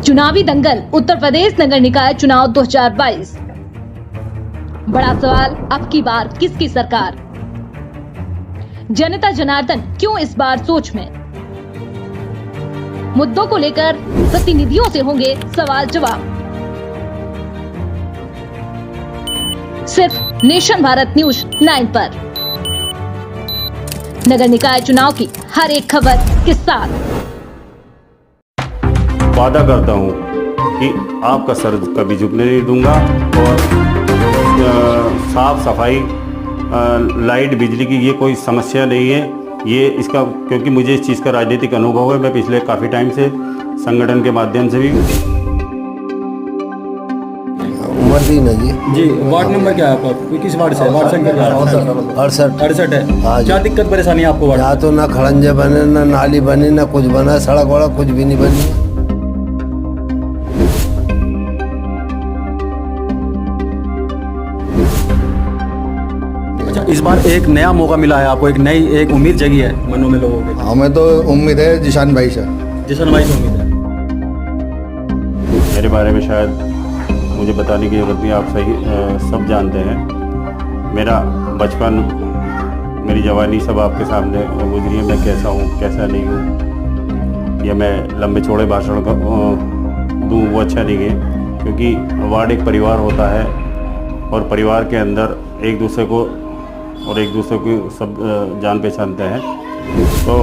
चुनावी दंगल उत्तर प्रदेश नगर निकाय चुनाव 2022। बड़ा सवाल, अब की बार किसकी सरकार? जनता जनार्दन क्यों इस बार सोच में? मुद्दों को लेकर प्रतिनिधियों से होंगे सवाल जवाब। सिर्फ नेशन भारत न्यूज 9 पर नगर निकाय चुनाव की हर एक खबर के साथ। वादा करता हूँ कि आपका सर कभी झुकने नहीं दूंगा और साफ सफाई, लाइट, बिजली की ये कोई समस्या नहीं है। ये इसका क्योंकि मुझे इस चीज़ का राजनीतिक अनुभव है। मैं पिछले काफ़ी टाइम से संगठन के माध्यम से भी। उमरदीन है जी। वार्ड नंबर क्या है आपका? किस वार्ड से? वार्ड संख्या क्या है? 68 है। हाँ जी। क्या दिक्कत परेशानी है आपको वार्ड? यहाँ तो ना खड़ंजे बने, ना नाली बनी, ना कुछ बना, सड़क वड़क कुछ भी नहीं बनी। अच्छा, इस बार एक नया मौका मिला है आपको, एक उम्मीद जगी है मनों में लोगों के। हमें तो उम्मीद है जिशान भाई से। जिशन भाई से उम्मीद है। मेरे बारे में शायद मुझे बताने की जरूरत नहीं, आप सही सब जानते हैं। मेरा बचपन, मेरी जवानी सब आपके सामने गुजरी है। मैं कैसा हूँ, कैसा नहीं हूँ, या मैं लंबे चौड़े भाषण दूँ वो अच्छा नहीं है। क्योंकि वार्ड एक परिवार होता है और परिवार के अंदर एक दूसरे को सब जान पहचानते हैं। तो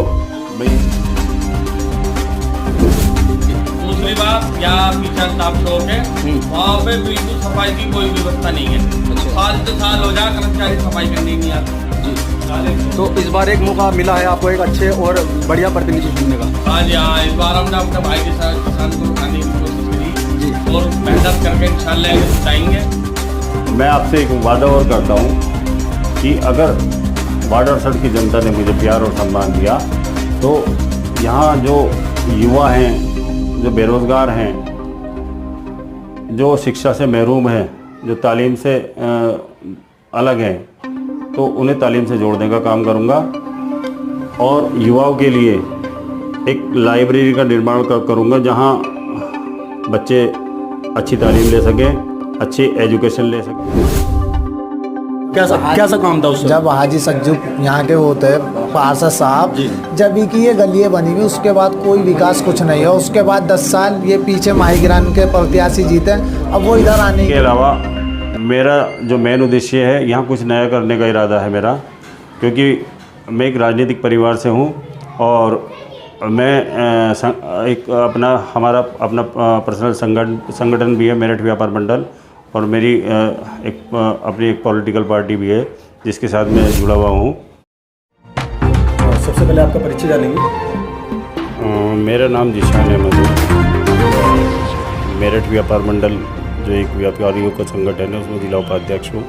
भाई दूसरी बात, यहाँ किचन टॉप शॉप है, वहाँ पे बिल्कुल सफाई की कोई व्यवस्था नहीं है। साल से साल हो जाए कर्मचारी सफाई करने नहीं आते। तो इस बार एक मौका मिला है आपको एक अच्छे और बढ़िया प्रतिनिधि चुनने का। हाँ जी, हाँ, इस बार हमने अपने भाई के साथ किसान को उठाने की कोशिश करी और मेहनत करके इंशाल्लाह जिताएंगे। मैं आपसे एक वादा और करता हूँ कि अगर वार्ड 68 की जनता ने मुझे प्यार और सम्मान दिया तो यहाँ जो युवा हैं, जो बेरोज़गार हैं, जो शिक्षा से महरूम हैं, जो तालीम से अलग हैं, तो उन्हें तालीम से जोड़ने का काम करूँगा। और युवाओं के लिए एक लाइब्रेरी का निर्माण करूँगा जहाँ बच्चे अच्छी तालीम ले सकें, अच्छी एजुकेशन ले सकें। कैसा काम था उससे? जब हाजी सज्जू यहाँ के होते हैं पार्षद साहब, जब ही की ये गलियाँ बनी हुई, उसके बाद कोई विकास कुछ नहीं है। उसके बाद 10 साल ये पीछे माहीगिरान के प्रत्याशी जीते, अब वो इधर आने के अलावा मेरा जो मेन उद्देश्य है, यहाँ कुछ नया करने का इरादा है मेरा। क्योंकि मैं एक राजनीतिक परिवार से हूँ और मैं हमारा अपना पर्सनल संगठन भी है, मेरठ व्यापार मंडल, और मेरी अपनी एक पॉलिटिकल पार्टी भी है जिसके साथ मैं जुड़ा हुआ हूँ। सबसे पहले आपका परिचय जानेंगे। मेरा नाम जिशान अहमद है। मेरठ व्यापार मंडल जो एक व्यापारियों का संगठन है उसमें जिला उपाध्यक्ष हूँ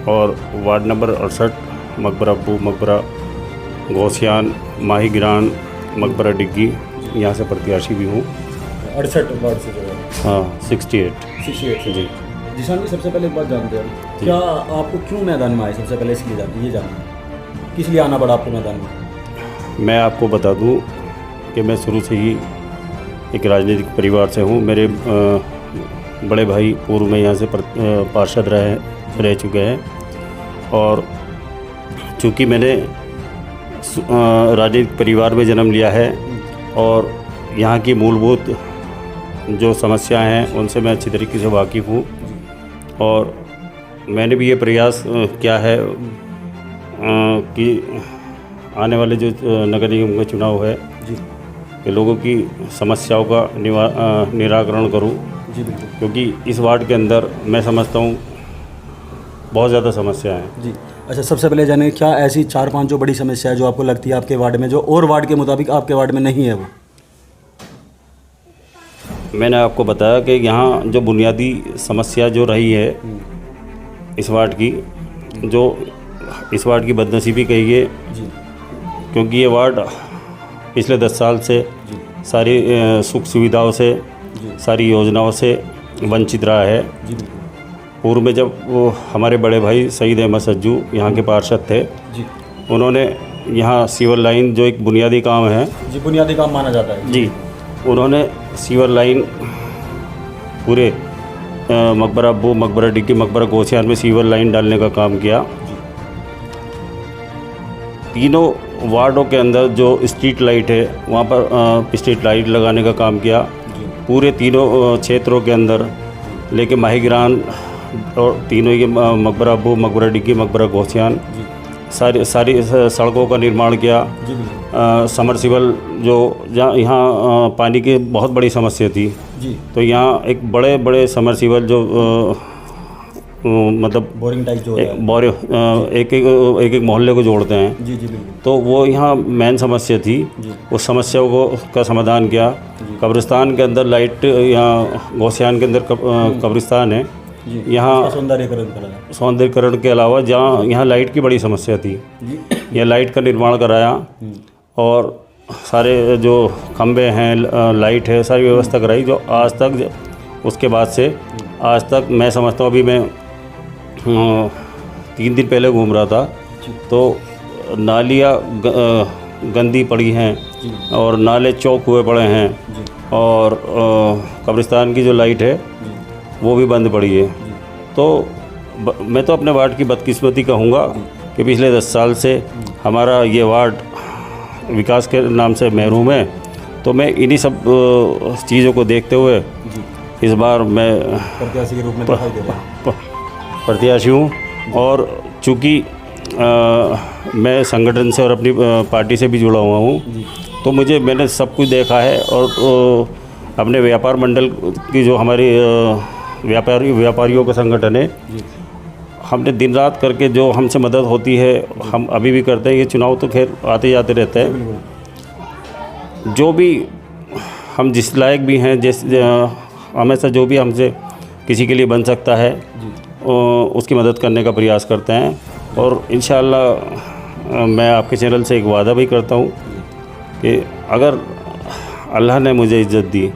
और वार्ड नंबर 68 मकबरा अब्बू, मकबरा गौसियान, माहीगिरान, मकबरा डिग्गी, यहाँ से प्रत्याशी भी हूँ। 68 वार्ड से जो है। हाँ, 68 जी। जिशान जी, सबसे पहले एक बात जानते हैं, क्या आपको क्यों मैदान में आए? सबसे पहले इसलिए ये जानना, किस लिए आना पड़ा आपको मैदान में? मैं आपको बता दूं कि मैं शुरू से ही एक राजनीतिक परिवार से हूं। मेरे बड़े भाई पूर्व में यहाँ से पार्षद रह चुके हैं और चूँकि मैंने राजनीतिक परिवार में जन्म लिया है और यहाँ की मूलभूत जो समस्याएं हैं उनसे मैं अच्छी तरीके से वाकिफ़ हूँ। और मैंने भी ये प्रयास किया है कि आने वाले जो नगर निगम का चुनाव है कि लोगों की समस्याओं का निराकरण करूँ। जी बिल्कुल। क्योंकि इस वार्ड के अंदर मैं समझता हूँ बहुत ज़्यादा समस्या हैं। जी। अच्छा, सबसे पहले जाने क्या ऐसी 4-5 जो बड़ी समस्या है जो आपको लगती है आपके वार्ड में, जो और वार्ड के मुताबिक आपके वार्ड में नहीं है? वो मैंने आपको बताया कि यहाँ जो बुनियादी समस्या जो रही है इस वार्ड की बदनसीबी कहिए, क्योंकि ये वार्ड पिछले 10 साल से सारी सुख सुविधाओं से, सारी योजनाओं से वंचित रहा है। पूर्व में जब वो हमारे बड़े भाई सईद अहमद सज्जू यहाँ के पार्षद थे, उन्होंने यहाँ सीवर लाइन जो एक बुनियादी काम है, जी बुनियादी काम माना जाता है जी, उन्होंने सीवर लाइन पूरे मकबरा अब्बू, मकबरा डिग्गी, मकबरा गोसियान में सीवर लाइन डालने का काम किया। तीनों वार्डों के अंदर जो स्ट्रीट लाइट है वहाँ पर स्ट्रीट लाइट लगाने का काम किया। पूरे तीनों क्षेत्रों के अंदर लेके माहीगिरान और तीनों ये मकबरा अब्बू, मकबरा डिग्गी, मकबरा गोसियान सारी सड़कों का निर्माण किया। समरसिबल जो जहाँ यहाँ पानी की बहुत बड़ी समस्या थी, तो यहाँ एक बड़े बड़े समरसिबल जो मतलब बोरिंग टाइप जो एक मोहल्ले को जोड़ते हैं। जी बिल्कुल। तो वो यहाँ मेन समस्या थी, उस समस्या का समाधान किया। कब्रिस्तान के अंदर लाइट, यहाँ गौसियान के अंदर कब्रिस्तान है, यहाँ सौंदर्यकरण के अलावा जहाँ यहाँ लाइट की बड़ी समस्या थी, यह लाइट का निर्माण कराया और सारे जो खंबे हैं, लाइट है, सारी व्यवस्था कराई। जो आज तक, उसके बाद से आज तक मैं समझता हूँ, अभी मैं 3 दिन पहले घूम रहा था तो नालियाँ गंदी पड़ी हैं और नाले चौक हुए पड़े हैं और कब्रिस्तान की जो लाइट है वो भी बंद पड़ी है। तो मैं तो अपने वार्ड की बदकिस्मती कहूँगा कि पिछले 10 साल से हमारा ये वार्ड विकास के नाम से महरूम है। तो मैं इन्हीं सब चीज़ों को देखते हुए इस बार मैं प्रत्याशी के रूप में दिखाई दे रहा हूं। प्रत्याशी हूँ और चूँकि मैं संगठन से और अपनी पार्टी से भी जुड़ा हुआ हूँ, तो मैंने सब कुछ देखा है। और अपने व्यापार मंडल की जो हमारी व्यापारियों का संगठन है, हमने दिन रात करके जो हमसे मदद होती है हम अभी भी करते हैं। ये चुनाव तो खैर आते जाते रहते हैं, जो भी हम जिस लायक भी हैं, हमेशा जो भी हमसे किसी के लिए बन सकता है उसकी मदद करने का प्रयास करते हैं। और इंशाअल्लाह मैं आपके चैनल से एक वादा भी करता हूँ कि अगर अल्लाह ने मुझे इज़्ज़त दी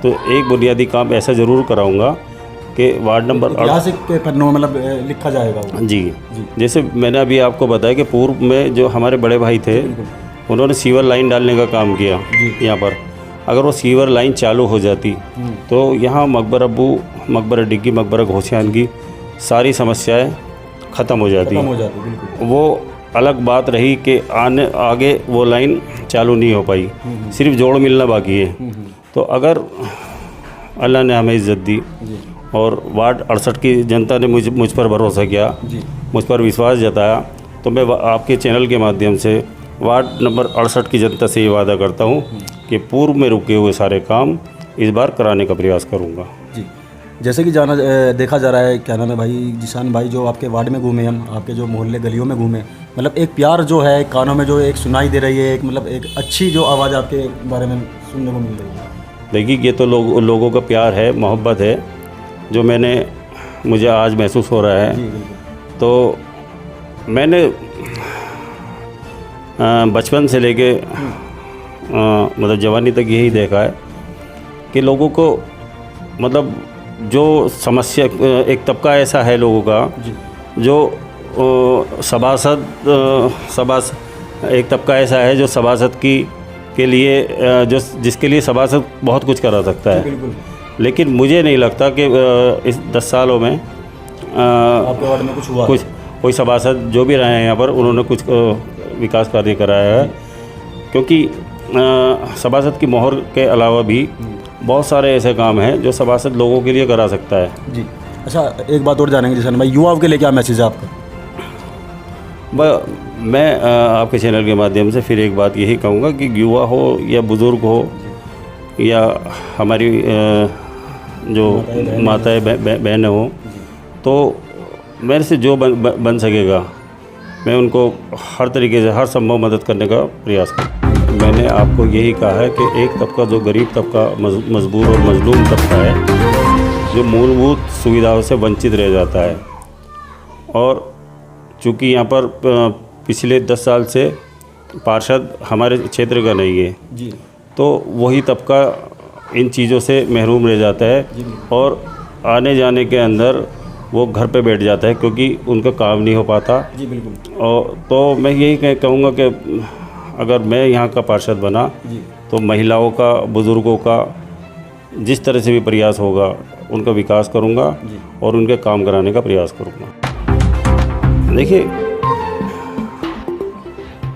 तो एक बुनियादी काम ऐसा ज़रूर कराऊंगा कि वार्ड नंबर ऐतिहासिक के पन्नों में मतलब लिखा जाएगा जी। जैसे मैंने अभी आपको बताया कि पूर्व में जो हमारे बड़े भाई थे उन्होंने सीवर लाइन डालने का काम किया यहाँ पर। अगर वो सीवर लाइन चालू हो जाती तो यहाँ मकबरा अब्बू, मकबरा डिग्गी, मकबरा घोसियान की सारी समस्याएं ख़त्म हो जाती। वो अलग बात रही कि आगे वो लाइन चालू नहीं हो पाई, सिर्फ जोड़ मिलना बाकी है। तो अगर अल्लाह ने हमें इज़्ज़त दी और वार्ड 68 की जनता ने मुझ पर भरोसा किया, मुझ पर विश्वास जताया, तो मैं आपके चैनल के माध्यम से वार्ड नंबर 68 की जनता से ये वादा करता हूँ कि पूर्व में रुके हुए सारे काम इस बार कराने का प्रयास करूँगा। जी, जैसे कि देखा जा रहा है, क्या नाम है भाई, जिशान भाई, जो आपके वार्ड में घूमे, हम आपके जो मोहल्ले गलियों में घूमे, मतलब एक प्यार जो है कानों में जो एक सुनाई दे रही है, एक मतलब एक अच्छी जो आवाज़ आपके बारे में सुनने को मिल रही है। देखिए, ये तो लोगों का प्यार है, मोहब्बत है, जो मुझे आज महसूस हो रहा है। तो मैंने बचपन से लेके मतलब जवानी तक यही देखा है कि लोगों को, मतलब जो समस्या, एक तबका ऐसा है लोगों का जो सभासद, एक तबका ऐसा है जो सभासद के लिए जिसके लिए सभासद बहुत कुछ करा सकता है। लेकिन मुझे नहीं लगता कि इस 10 सालों में आपके वार्ड में कुछ हुआ, कोई सभासद जो भी रहे हैं यहाँ पर, उन्होंने कुछ विकास कार्य कराया है। क्योंकि सभासद की मोहर के अलावा भी बहुत सारे ऐसे काम हैं जो सभासद लोगों के लिए करा सकता है। जी, अच्छा, एक बात और जानेंगे जिशान भाई, युवाओं के लिए क्या मैसेज है आपका? मैं आपके चैनल के माध्यम से फिर एक बात यही कहूँगा कि युवा हो या बुज़ुर्ग हो या हमारी जो माताएं बहनें हो, तो मेरे से जो बन सकेगा मैं उनको हर तरीके से, हर संभव मदद करने का प्रयास करूँ। मैंने आपको यही कहा है कि एक तबका, जो गरीब तबका, मजबूर और मजलूम तबका है, जो मूलभूत सुविधाओं से वंचित रह जाता है। और चूँकि यहाँ पर पिछले 10 साल से पार्षद हमारे क्षेत्र का नहीं है जी, तो वही तबका इन चीज़ों से महरूम रह जाता है और आने जाने के अंदर वो घर पे बैठ जाता है क्योंकि उनका काम नहीं हो पाता। जी बिल्कुल। और तो मैं यही कहूँगा कि अगर मैं यहाँ का पार्षद बना तो तो महिलाओं का, बुज़ुर्गों का जिस तरह से भी प्रयास होगा उनका विकास करूँगा और उनके काम कराने का प्रयास करूँगा। देखिए,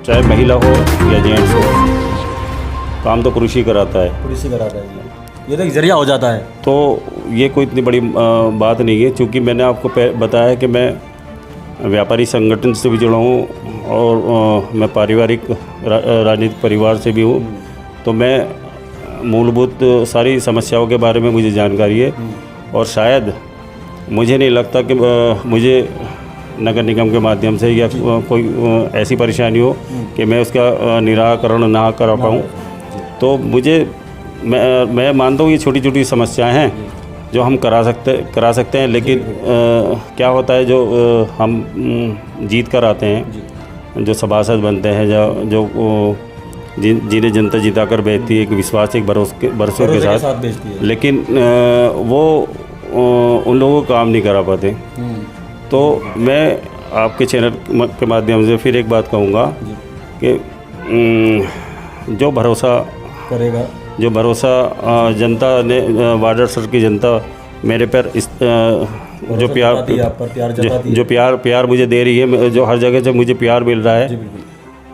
चाहे महिला हो या जेंट्स हो, काम तो पुरुष ही कराता है। पुलिस ही कराता है, ये तो एक जरिया हो जाता है। तो ये कोई इतनी बड़ी बात नहीं है, क्योंकि मैंने आपको बताया कि मैं व्यापारी संगठन से भी जुड़ा हूँ और मैं पारिवारिक राजनीतिक परिवार से भी हूँ। तो मैं मूलभूत सारी समस्याओं के बारे में मुझे जानकारी है और शायद मुझे नहीं लगता कि मुझे नगर निगम के माध्यम से या कोई ऐसी परेशानी हो कि मैं उसका निराकरण ना कर पाऊँ। तो मैं मानता हूँ ये छोटी छोटी समस्याएं हैं जो हम करा सकते हैं, लेकिन क्या होता है, जो हम जीत कर आते हैं, जो सभासद बनते हैं, जो जिन्हें जनता जिता कर भेजती है, एक विश्वास, एक भरोसे के साथ भेजती है, लेकिन वो उन लोगों को काम नहीं करा पाते। तो मैं आपके चैनल के माध्यम से फिर एक बात कहूँगा कि जो भरोसा जनता ने, वार्ड सर की जनता मेरे पर जो प्यार मुझे दे रही है, जो हर जगह से मुझे प्यार मिल रहा है,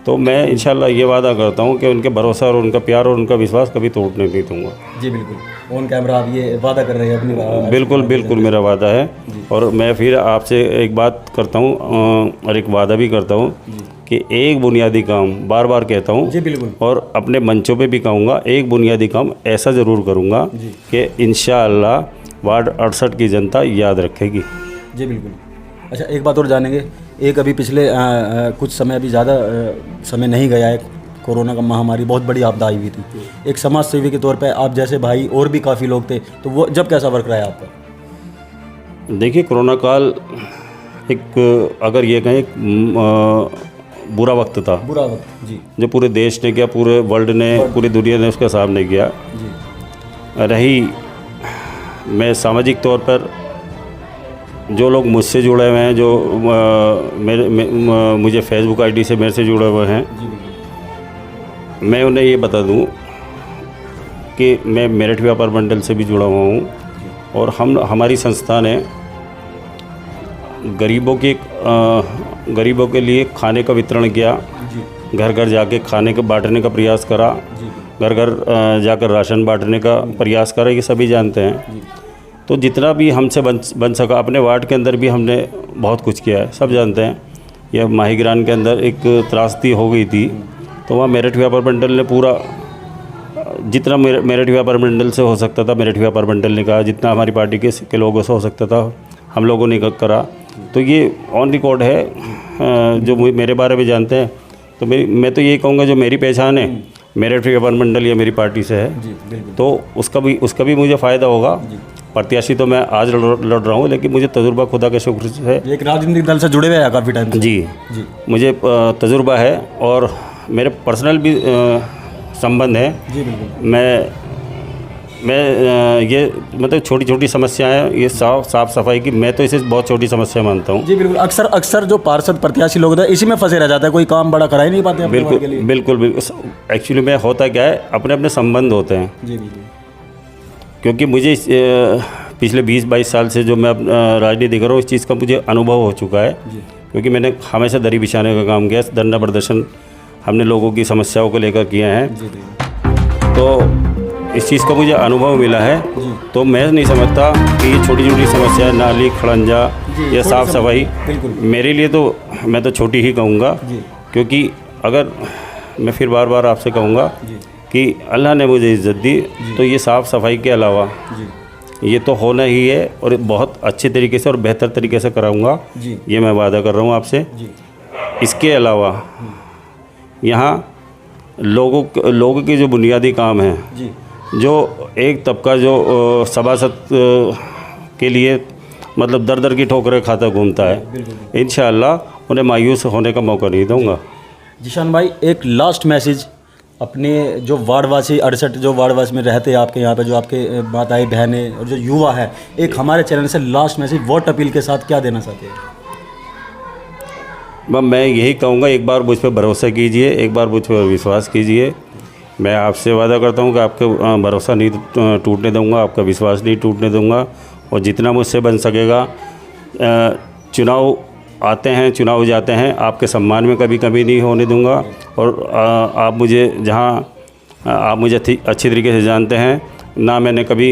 तो मैं इंशाल्लाह ये वादा करता हूँ कि उनके भरोसा और उनका प्यार और उनका विश्वास कभी तोड़ने नहीं दूँगा। जी बिल्कुल, ऑन कैमरा आप ये वादा कर रहे हैं अपनी? बिल्कुल मेरा वादा है। और मैं फिर आपसे एक बात करता हूँ और एक वादा भी करता हूँ कि एक बुनियादी काम, बार बार कहता हूँ जी बिल्कुल, और अपने मंचों पे भी कहूँगा, एक बुनियादी काम ऐसा ज़रूर करूँगा कि इंशाअल्लाह वार्ड 68 की जनता याद रखेगी। जी बिल्कुल। अच्छा, एक बात और जानेंगे, एक अभी पिछले कुछ समय, अभी ज़्यादा समय नहीं गया है, कोरोना का महामारी बहुत बड़ी आपदा आई हुई थी। एक समाज सेवी के तौर पे आप जैसे भाई और भी काफ़ी लोग थे, तो वो जब कैसा वर्क रहा है आपका? देखिए, कोरोना काल एक, अगर ये कहें, बुरा वक्त था, बुरा वक्त जी, जो पूरे देश ने किया, पूरे वर्ल्ड ने, पूरी दुनिया ने उसका सामना किया जी। रही मैं सामाजिक तौर पर, जो लोग मुझसे जुड़े हुए हैं, जो मुझे फेसबुक आईडी से मेरे से जुड़े हुए हैं, मैं उन्हें ये बता दूं कि मैं मेरठ व्यापार मंडल से भी जुड़ा हुआ हूँ और हमारी संस्था ने गरीबों के लिए खाने का वितरण किया, घर घर जाके खाने के बांटने का प्रयास करा, घर घर जाकर राशन बांटने का प्रयास करा, ये सभी जानते हैं। तो जितना भी हमसे बन सका, अपने वार्ड के अंदर भी हमने बहुत कुछ किया है, सब जानते हैं। यह माहीगिरान के अंदर एक त्रासदी हो गई थी, तो वहाँ मेरठ व्यापार मंडल ने पूरा, जितना मेरठ व्यापार मंडल से हो सकता था, मेरठ व्यापार मंडल ने कहा, जितना हमारी पार्टी के लोगों से हो सकता था, हम लोगों ने करा। तो ये ऑन रिकॉर्ड है, जो मेरे बारे में जानते हैं। तो मैं तो यही कहूँगा, जो मेरी पहचान है मेरठ व्यापार मंडल या मेरी पार्टी से है, तो उसका भी मुझे फ़ायदा होगा। प्रत्याशी तो मैं आज लड़ रहा हूँ, लेकिन मुझे तजुर्बा खुदा के शुक्र से है। एक राजनीतिक दल से जुड़े हुए हैं काफ़ी टाइम से? जी, मुझे तजुर्बा है और मेरे पर्सनल भी संबंध है। जी बिल्कुल। मैं ये मतलब छोटी छोटी समस्याएं, ये साफ सफाई की, मैं तो इसे बहुत छोटी समस्या मानता हूँ। जी बिल्कुल। अक्सर जो पार्षद प्रत्याशी लोग होते हैं इसी में फंसे रह जाता है, कोई काम बड़ा करा ही नहीं पाते हैं। बिल्कुल। एक्चुअली में होता क्या है, अपने संबंध होते हैं। जी बिल्कुल। क्योंकि मुझे पिछले 20-22 साल से जो मैं राजनीति कर रहा हूँ, इस चीज़ का मुझे अनुभव हो चुका है। क्योंकि मैंने हमेशा दरी बिछाने का काम किया, धरना प्रदर्शन हमने लोगों की समस्याओं को लेकर किए हैं। तो इस चीज़ का मुझे अनुभव मिला है। तो मैं नहीं समझता कि ये छोटी छोटी समस्याएं, नाली, खड़ंजा या साफ़ सफाई, मेरे लिए तो मैं तो छोटी ही कहूँगा। क्योंकि अगर मैं फिर बार बार आपसे कहूँगा कि अल्लाह ने मुझे इज़्ज़त दी, तो ये साफ़ सफाई के अलावा ये तो होना ही है, और बहुत अच्छे तरीके से और बेहतर तरीके से कराऊँगा, ये मैं वादा कर रहा हूँ आपसे। इसके अलावा यहाँ लोगों के जो बुनियादी काम हैं, जो एक तबका जो सभासद के लिए मतलब दर दर की ठोकरें खाता घूमता है, इंशाअल्लाह उन्हें मायूस होने का मौका नहीं दूंगा। जिशान भाई, एक लास्ट मैसेज अपने जो वार्डवासी 68 जो वार्डवासी में रहते हैं आपके यहाँ पे, जो आपके माताएं बहनें और जो युवा है, एक हमारे चैनल से लास्ट मैसेज वोट अपील के साथ क्या देना चाहते हैं? मैं यही कहूँगा, एक बार मुझ पर भरोसा कीजिए, एक बार मुझ पर विश्वास कीजिए। मैं आपसे वादा करता हूँ कि आपका भरोसा नहीं टूटने दूँगा, आपका विश्वास नहीं टूटने दूँगा, और जितना मुझसे बन सकेगा। चुनाव आते हैं, चुनाव जाते हैं, आपके सम्मान में कभी कमी नहीं होने दूँगा। और आप मुझे अच्छी तरीके से जानते हैं, ना मैंने कभी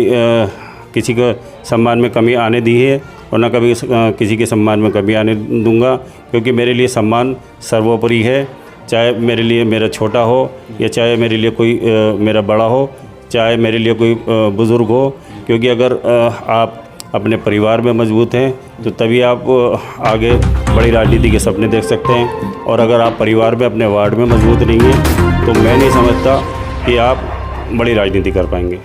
किसी को सम्मान में कमी आने दी है और ना कभी किसी के सम्मान में कमी आने दूंगा, क्योंकि मेरे लिए सम्मान सर्वोपरि है। चाहे मेरे लिए मेरा छोटा हो या चाहे मेरे लिए कोई मेरा बड़ा हो, चाहे मेरे लिए कोई बुज़ुर्ग हो, क्योंकि अगर आप अपने परिवार में मजबूत हैं तो तभी आप आगे बड़ी राजनीति के सपने देख सकते हैं। और अगर आप परिवार में अपने वार्ड में मजबूत नहीं हैं तो मैं नहीं समझता कि आप बड़ी राजनीति कर पाएंगे।